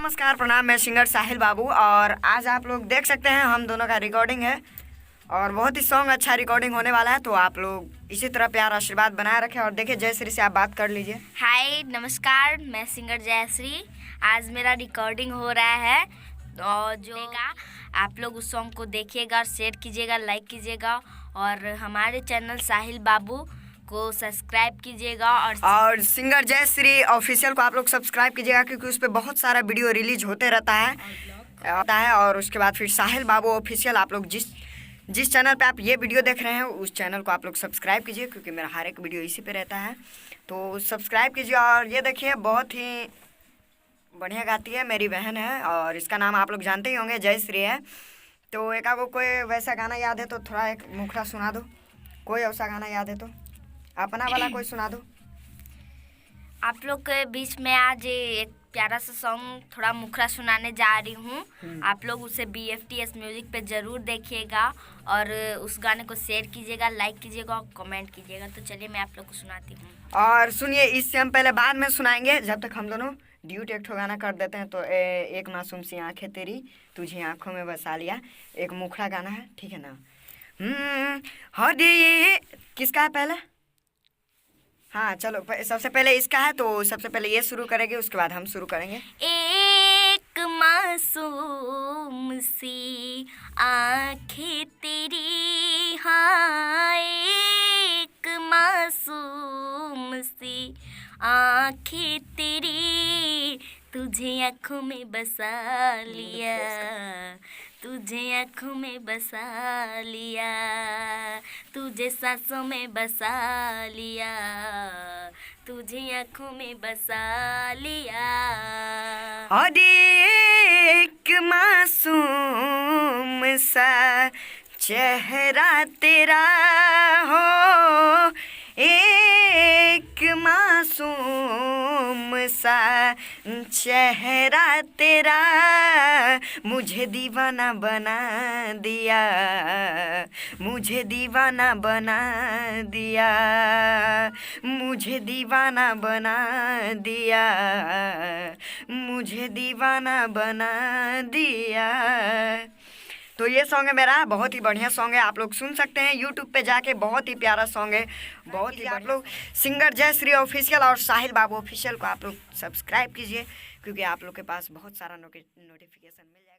नमस्कार, प्रणाम। मैं सिंगर साहिल बाबू और आज आप लोग देख सकते हैं हम दोनों का रिकॉर्डिंग है और बहुत ही सॉन्ग अच्छा रिकॉर्डिंग होने वाला है। तो आप लोग इसी तरह प्यार आशीर्वाद बनाए रखें और देखिए जयश्री से आप बात कर लीजिए। हाय नमस्कार, मैं सिंगर जयश्री। आज मेरा रिकॉर्डिंग हो रहा है और जो आप लोग उस सॉन्ग को देखिएगा, शेयर कीजिएगा, लाइक कीजिएगा और हमारे चैनल साहिल बाबू को सब्सक्राइब कीजिएगा और सिंगर जयश्री ऑफिशियल को आप लोग सब्सक्राइब कीजिएगा क्योंकि उस पर बहुत सारा वीडियो रिलीज होते रहता है। और उसके बाद फिर साहिल बाबू ऑफिशियल, आप लोग जिस चैनल पे आप ये वीडियो देख रहे हैं उस चैनल को आप लोग सब्सक्राइब कीजिए क्योंकि मेरा हर एक वीडियो इसी पे रहता है। तो सब्सक्राइब कीजिए। और ये देखिए बहुत ही बढ़िया गाती है, मेरी बहन है और इसका नाम आप लोग जानते ही होंगे, जयश्री है। तो एक आपको कोई वैसा गाना याद है तो थोड़ा एक मुखड़ा सुना दो। कोई ऐसा गाना याद है तो अपना वाला कोई सुना दो। आप लोग के बीच में आज एक प्यारा सा सॉन्ग थोड़ा मुखरा सुनाने जा रही हूँ। आप लोग उसे BFTS म्यूजिक पे ज़रूर देखिएगा और उस गाने को शेयर कीजिएगा, लाइक कीजिएगा और कमेंट कीजिएगा। तो चलिए मैं आप लोग को सुनाती हूँ। और सुनिए, इससे हम पहले बाद में सुनाएंगे, जब तक हम दोनों ड्यूट एक ठो गाना कर देते हैं। तो एक मासूम सी आंखें तेरी तुझे आंखों में बसा लिया, एक मुखड़ा गाना है, ठीक है ना। ये किसका है पहले? हाँ चलो, सबसे पहले इसका है तो सबसे पहले ये शुरू करेंगे, उसके बाद हम शुरू करेंगे। एक मासूम सी आंखें तेरी, हाँ एक मासूम सी आंखें तेरी तुझे आँखों में बसा लिया, तुझे आँखों में बसा लिया, तुझे सांसों में बसा लिया, तुझे आँखों में बसा लिया। और एक मासूम सा चेहरा तेरा हो, एक मासूम सा चेहरा तेरा मुझे दीवाना बना दिया, मुझे दीवाना बना दिया, मुझे दीवाना बना दिया, मुझे दीवाना बना दिया। तो ये सॉन्ग है मेरा, बहुत ही बढ़िया सॉन्ग है, आप लोग सुन सकते हैं यूट्यूब पे जाके, बहुत ही प्यारा सॉन्ग है, बहुत ही। आप लोग सिंगर जयश्री ऑफिशियल और साहिल बाबू ऑफिशियल को आप लोग सब्सक्राइब कीजिए क्योंकि आप लोग के पास बहुत सारा नोटिफिकेशन मिल जाएगा।